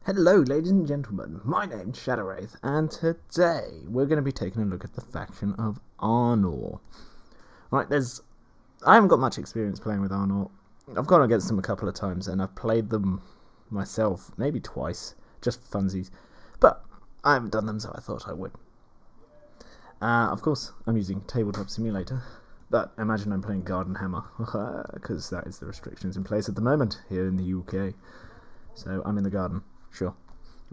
Hello ladies and gentlemen, my name's Wraith, and today we're going to be taking a look at the faction of Arnor. Right, I haven't got much experience playing with Arnor. I've gone against them a couple of times and I've played them myself, maybe twice, just for funsies. But I haven't done them, so I thought I would. Of course, I'm using Tabletop Simulator, but imagine I'm playing Garden Hammer, because that is the restrictions in place at the moment here in the UK. So I'm in the garden. Sure,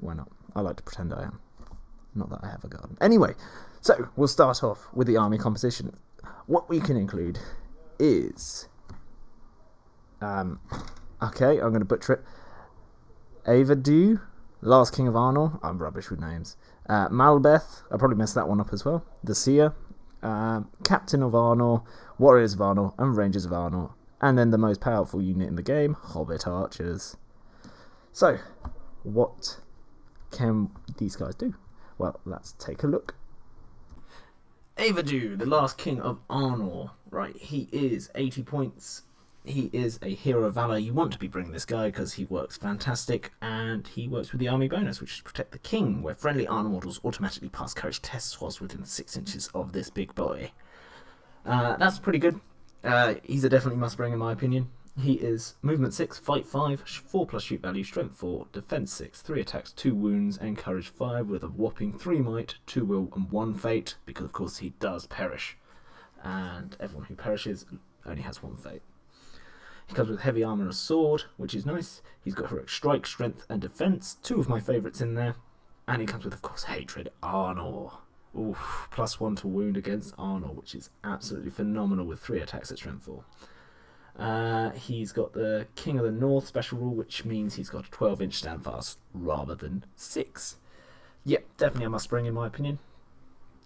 why not? I like to pretend I am. Not that I have a garden. Anyway, so we'll start off with the army composition. What we can include is... okay, I'm going to butcher it. Avadu, Last King of Arnor. I'm rubbish with names. Malbeth, I probably messed that one up as well. The Seer, Captain of Arnor, Warriors of Arnor, and Rangers of Arnor. And then the most powerful unit in the game, Hobbit Archers. So, what can these guys do? Well, let's take a look. Avadu, the last king of Arnor. Right, he is 80 points. He is a hero of valor. You want to be bringing this guy because he works fantastic, and he works with the army bonus, which is protect the king, where friendly Arnor models automatically pass courage tests whilst within 6 inches of this big boy. That's pretty good. He's a definitely must bring in my opinion. He is movement 6, fight 5, 4 plus shoot value, strength 4, defense 6, 3 attacks, 2 wounds, and courage 5 with a whopping 3 might, 2 will, and 1 fate, because of course he does perish. And everyone who perishes only has 1 fate. He comes with heavy armor and a sword, which is nice. He's got heroic strike, strength, and defense, 2 of my favourites in there. And he comes with, of course, hatred Arnor. Oof, plus 1 to wound against Arnor, which is absolutely phenomenal with 3 attacks at strength 4. He's got the King of the North special rule, which means he's got a 12-inch standfast rather than 6. Yep, definitely a must bring in my opinion.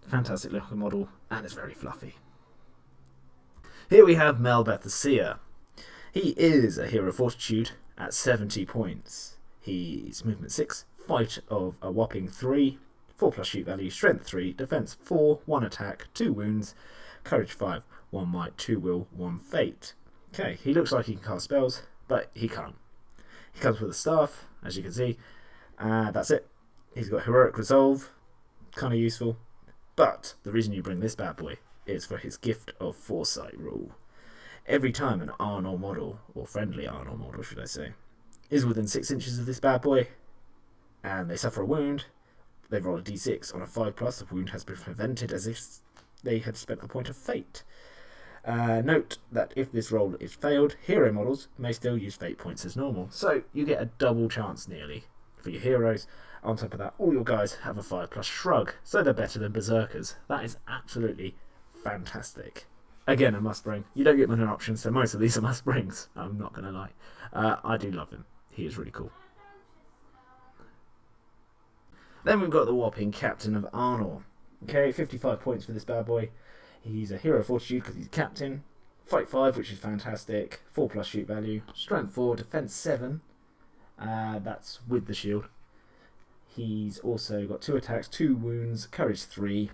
Fantastic looking model, and it's very fluffy. Here we have Malbeth the Seer. He is a hero of fortitude at 70 points. He's movement 6, fight of a whopping 3, 4 plus shoot value, strength 3, defense 4, 1 attack, 2 wounds, courage 5, 1 might, 2 will, 1 fate. Okay, he looks like he can cast spells, but he can't. He comes with a staff, as you can see. That's it. He's got heroic resolve, kind of useful. But the reason you bring this bad boy is for his gift of foresight rule. Every time an Arnor model, or friendly Arnor model should I say, is within 6 inches of this bad boy, and they suffer a wound, they roll a d6. On a 5+, the wound has been prevented as if they had spent a point of fate. Note that if this roll is failed, hero models may still use fate points as normal. So you get a double chance nearly for your heroes. On top of that, all your guys have a 5+ shrug, so they're better than berserkers. That is absolutely fantastic. Again, a must bring. You don't get many options, so most of these are must brings. I'm not going to lie. I do love him. He is really cool. Then we've got the whopping Captain of Arnor. Okay, 55 points for this bad boy. He's a hero of fortitude because he's a captain. Fight 5, which is fantastic. 4 plus shoot value. Strength 4, defense 7. That's with the shield. He's also got 2 attacks, 2 wounds, courage 3,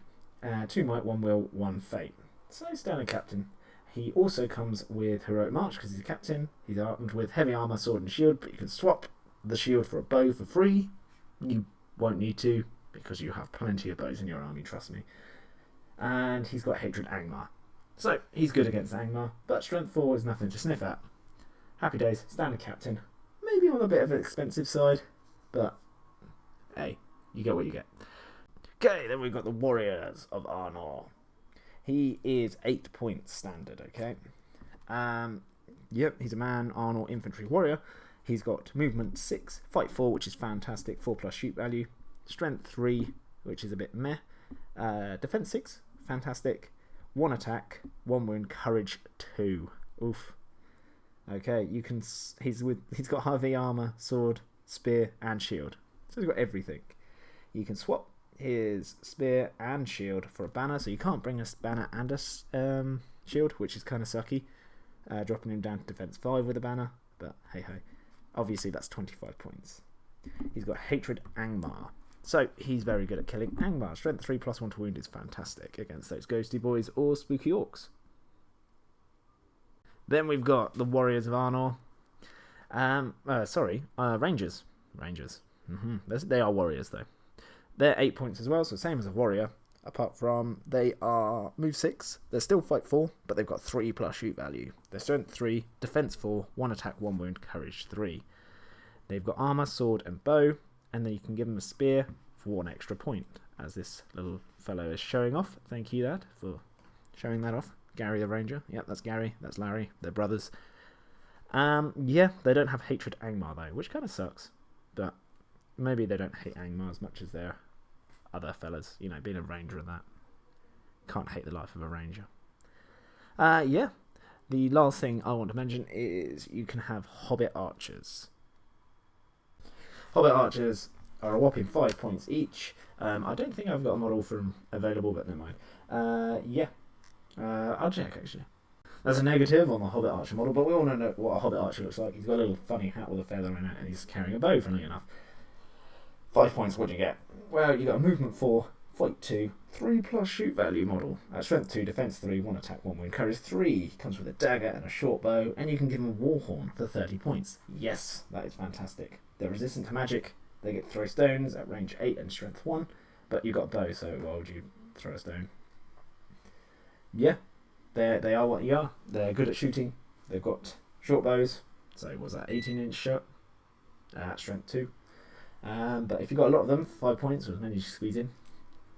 2 might, 1 will, 1 fate. So standard captain. He also comes with heroic march because he's a captain. He's armed with heavy armor, sword, and shield, but you can swap the shield for a bow for free. You won't need to because you have plenty of bows in your army, trust me. And he's got hatred Angmar. So he's good against Angmar, but strength 4 is nothing to sniff at. Happy days, standard captain. Maybe on a bit of an expensive side, but hey, you get what you get. Okay, then we've got the Warriors of Arnor. He is 8 points standard, okay? Yep, he's a man, Arnor infantry warrior. He's got movement 6, fight 4, which is fantastic, 4 plus shoot value, strength 3, which is a bit meh, defense 6, fantastic, 1 attack, 1 wound, courage 2. Oof. Okay, he's got heavy armor, sword, spear, and shield. So he's got everything. You can swap his spear and shield for a banner, so you can't bring a banner and a shield, which is kind of sucky. Dropping him down to defense 5 with a banner, but hey ho. Obviously that's 25 points. He's got hatred Angmar. So he's very good at killing Angmar. Strength 3 plus 1 to wound is fantastic against those ghosty boys or spooky orcs. Then we've got the Warriors of Arnor. Rangers. They are warriors though. They're 8 points as well, so same as a warrior. Apart from they are move 6. They're still fight 4, but they've got 3+ shoot value. They're strength 3, defense 4, 1 attack, 1 wound, courage 3. They've got armor, sword, and bow, and then you can give them a spear for 1 extra point, as this little fellow is showing off. Thank you, Dad, for showing that off. Gary the Ranger. Yep, that's Gary. That's Larry. They're brothers. Yeah, they don't have hatred Angmar though, which kind of sucks. But maybe they don't hate Angmar as much as their other fellas. You know, being a ranger and that. Can't hate the life of a ranger. Yeah. The last thing I want to mention is you can have Hobbit Archers. Hobbit Archers are a whopping 5 points each. I don't think I've got a model for them available, but never mind. Yeah. I'll check actually. There's a negative on the Hobbit Archer model, but we all know what a Hobbit Archer looks like. He's got a little funny hat with a feather in it, and he's carrying a bow, funnily enough. 5 points, what do you get? Well, you got a movement 4, fight 2, 3+ shoot value model. Strength 2, defense 3, 1 attack, 1 wound, courage 3. Comes with a dagger and a short bow, and you can give him a Warhorn for 30 points. Yes, that is fantastic. They're resistant to magic. They get throw stones at range 8 and strength 1, but you've got a bow, so why would you throw a stone? Yeah. They are what you are. They're good at shooting. They've got short bows. So what's that, 18-inch shot? Strength 2. But if you've got a lot of them, 5 points or as many as you squeeze in,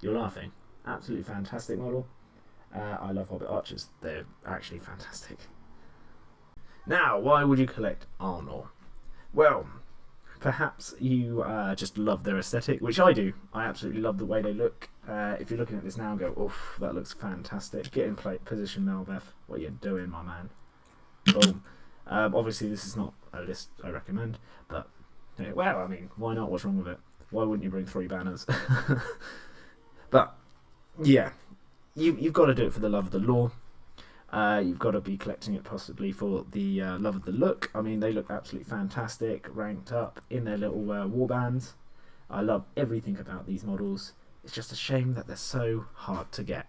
you're laughing. Absolutely fantastic model. I love Hobbit Archers. They're actually fantastic. Now, why would you collect Arnor? Well, perhaps you just love their aesthetic, which I do. I absolutely love the way they look. If you're looking at this now and go, oof, that looks fantastic. Get in position, Melbeth. What you're doing, my man. Boom. Obviously, this is not a list I recommend, but well, I mean, why not? What's wrong with it? Why wouldn't you bring 3 banners? But yeah, you've got to do it for the love of the lore. You've got to be collecting it possibly for the love of the look. I mean, they look absolutely fantastic, ranked up in their little warbands. I love everything about these models. It's just a shame that they're so hard to get.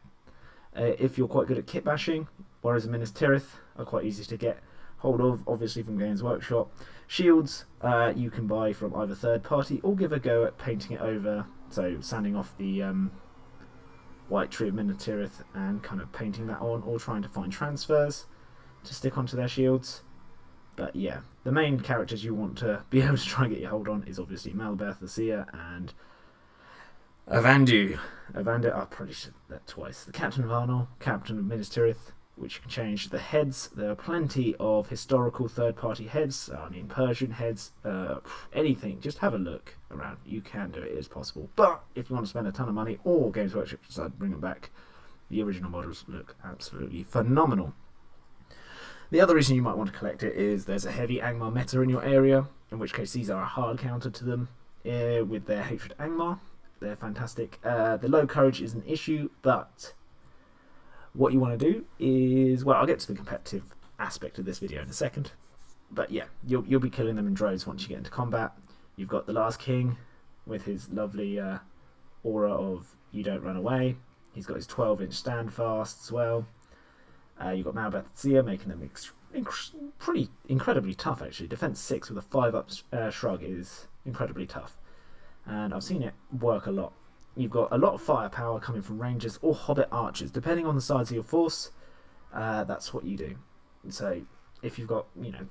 If you're quite good at kit bashing, Warriors of Minas Tirith are quite easy to get hold of, obviously from Games Workshop. Shields you can buy from either third party or give a go at painting it over, so sanding off the white tree of Minas Tirith and kind of painting that on, or trying to find transfers to stick onto their shields. But yeah, the main characters you want to be able to try and get your hold on is obviously Melbeth, the Seer, and Avandu. I probably said that twice. The Captain of Arnor, Captain of Minas Tirith, which you can change the heads. There are plenty of historical third-party heads, I mean Persian heads, anything. Just have a look around. You can do it, it is possible. But if you want to spend a ton of money, or Games Workshop decide to bring them back, the original models look absolutely phenomenal. The other reason you might want to collect it is there's a heavy Angmar meta in your area, in which case these are a hard counter to them with their hatred Angmar. They're fantastic. The low courage is an issue, but what you want to do is, well, I'll get to the competitive aspect of this video in a second. But yeah, you'll be killing them in droves once you get into combat. You've got the Last King with his lovely aura of you don't run away. He's got his 12-inch stand fast as well. You've got Malbeth Seer making them pretty incredibly tough actually. Defense 6 with a 5-up shrug is incredibly tough. And I've seen it work a lot. You've got a lot of firepower coming from Rangers or Hobbit Archers. Depending on the size of your force, that's what you do. So if you've got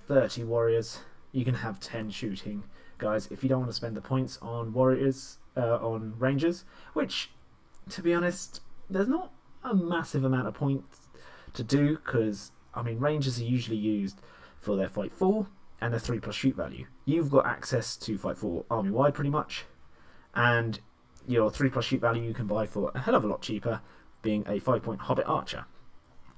30 warriors, you can have 10 shooting guys. If you don't want to spend the points on warriors, on Rangers, which, to be honest, there's not a massive amount of points to do, because, I mean, Rangers are usually used for their Fight 4 and their 3+ shoot value. You've got access to Fight 4 army-wide pretty much, and your 3+ shoot value you can buy for a hell of a lot cheaper, being a 5-point Hobbit Archer.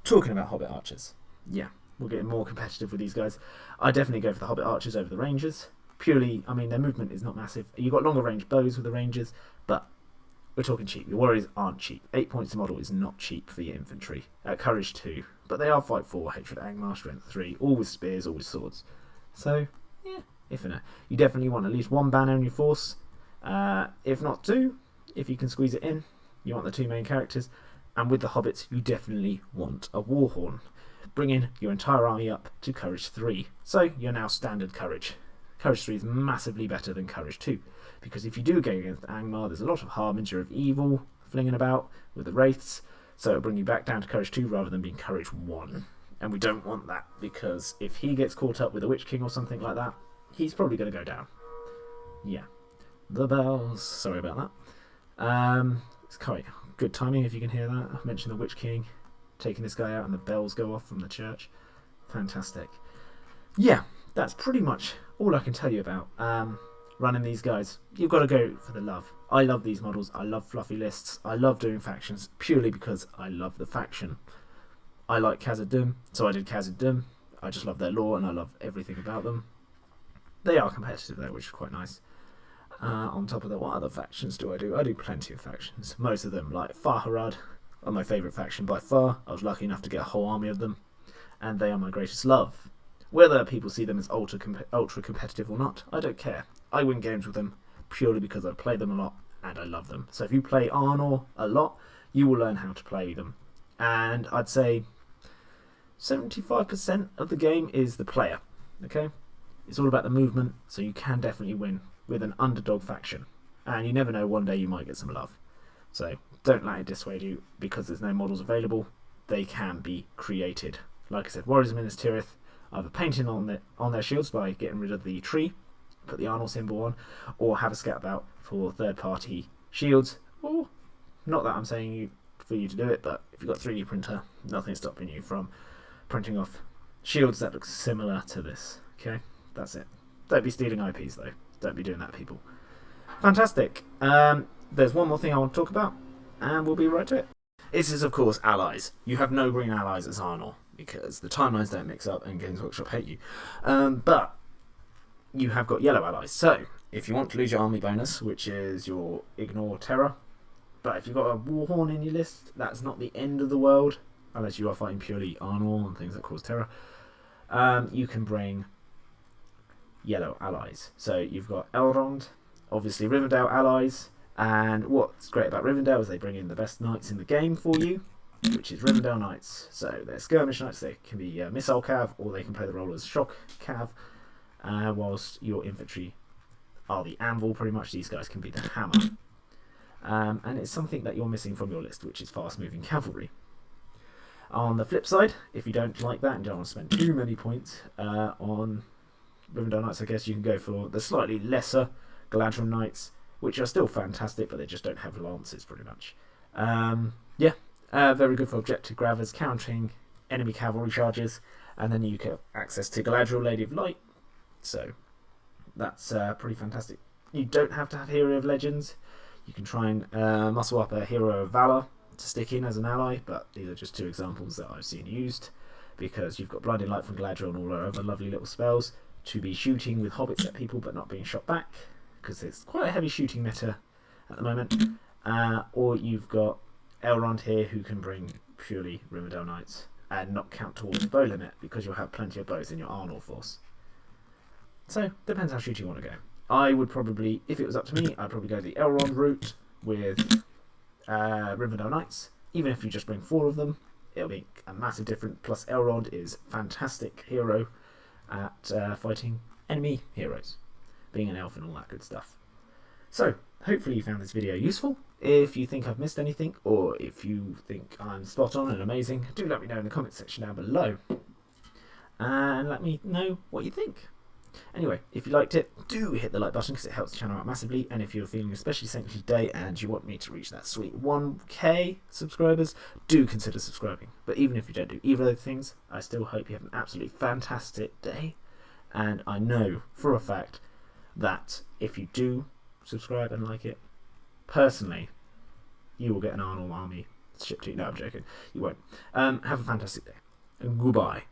Talking about Hobbit Archers, yeah, we're getting more competitive with these guys. I definitely go for the Hobbit Archers over the Rangers. Purely, I mean, their movement is not massive. You've got longer range bows with the Rangers, but we're talking cheap. Your warriors aren't cheap. 8 points a model is not cheap for your infantry. Courage 2, but they are Fight 4, Hatred Angmar, Strength 3, all with spears, all with swords. So, yeah, you definitely want at least 1 banner in your force. If not 2, if you can squeeze it in. You want the 2 main characters. And with the Hobbits, you definitely want a Warhorn, bringing your entire army up to Courage 3. So you're now standard Courage. Courage 3 is massively better than Courage 2, because if you do go against Angmar, there's a lot of Harbinger of Evil flinging about with the Wraiths, so it'll bring you back down to Courage 2 rather than being Courage 1. And we don't want that, because if he gets caught up with a Witch King or something like that, he's probably going to go down. Yeah. The bells. Sorry about that. It's quite good timing if you can hear that. I mentioned the Witch King taking this guy out and the bells go off from the church. Fantastic. Yeah, that's pretty much all I can tell you about running these guys. You've got to go for the love. I love these models. I love fluffy lists. I love doing factions purely because I love the faction. I like Khazad-dûm, so I did Khazad-dûm. I just love their lore and I love everything about them. They are competitive though, which is quite nice. On top of that, what other factions do I do? I do plenty of factions. Most of them, like Farharad, are my favourite faction by far. I was lucky enough to get a whole army of them, and they are my greatest love. Whether people see them as ultra competitive or not, I don't care. I win games with them purely because I play them a lot and I love them. So if you play Arnor a lot, you will learn how to play them. And I'd say 75% of the game is the player. Okay, it's all about the movement, so you can definitely win with an underdog faction. And you never know, one day you might get some love. So don't let it dissuade you because there's no models available. They can be created. Like I said, Warriors of Minas Tirith, either painting on their shields by getting rid of the tree, put the Arnor symbol on, or have a scout about for third-party shields. Or, not that I'm saying for you to do it, but if you've got a 3D printer, nothing's stopping you from printing off shields that look similar to this. Okay, that's it. Don't be stealing IPs though. Don't be doing that, people. Fantastic. There's one more thing I want to talk about, and we'll be right to it. This is, of course, allies. You have no green allies as Arnor, because the timelines don't mix up and Games Workshop hate you. But you have got yellow allies. So, if you want to lose your army bonus, which is your Ignore Terror, but if you've got a Warhorn in your list, that's not the end of the world, unless you are fighting purely Arnor and things that cause terror. You can bring yellow allies. So you've got Elrond, obviously Rivendell allies, and what's great about Rivendell is they bring in the best knights in the game for you, which is Rivendell Knights. So they're skirmish knights, they can be missile cav, or they can play the role as shock cav, whilst your infantry are the anvil, pretty much. These guys can be the hammer. And it's something that you're missing from your list, which is fast-moving cavalry. On the flip side, if you don't like that and don't want to spend too many points on Rivendell Knights, I guess you can go for the slightly lesser Galadriel Knights, which are still fantastic, but they just don't have lances, pretty much. Very good for objective grabbers, countering enemy cavalry charges, and then you get access to Galadriel, Lady of Light, so that's pretty fantastic. You don't have to have Hero of Legends. You can try and muscle up a Hero of Valor to stick in as an ally, but these are just two examples that I've seen used, because you've got Blinding Light from Galadriel and all her other lovely little spells to be shooting with hobbits at people but not being shot back, because it's quite a heavy shooting meta at the moment. Or you've got Elrond here, who can bring purely Rivendell Knights and not count towards the bow limit, because you'll have plenty of bows in your Arnor force. So, depends how shooty you want to go. I would probably, if it was up to me, I'd probably go the Elrond route with Rivendell Knights. Even if you just bring 4 of them, it'll be a massive difference. Plus, Elrond is fantastic hero at fighting enemy heroes, being an elf and all that good stuff. So, hopefully you found this video useful. If you think I've missed anything, or if you think I'm spot on and amazing, do let me know in the comments section down below. And let me know what you think. Anyway, if you liked it, do hit the like button because it helps the channel out massively. And if you're feeling especially saintly today and you want me to reach that sweet 1k subscribers, do consider subscribing. But even if you don't do either of those things, I still hope you have an absolutely fantastic day. And I know for a fact that if you do subscribe and like it, personally, you will get an Arnor army shipped to you. No, I'm joking. You won't. Have a fantastic day. And goodbye.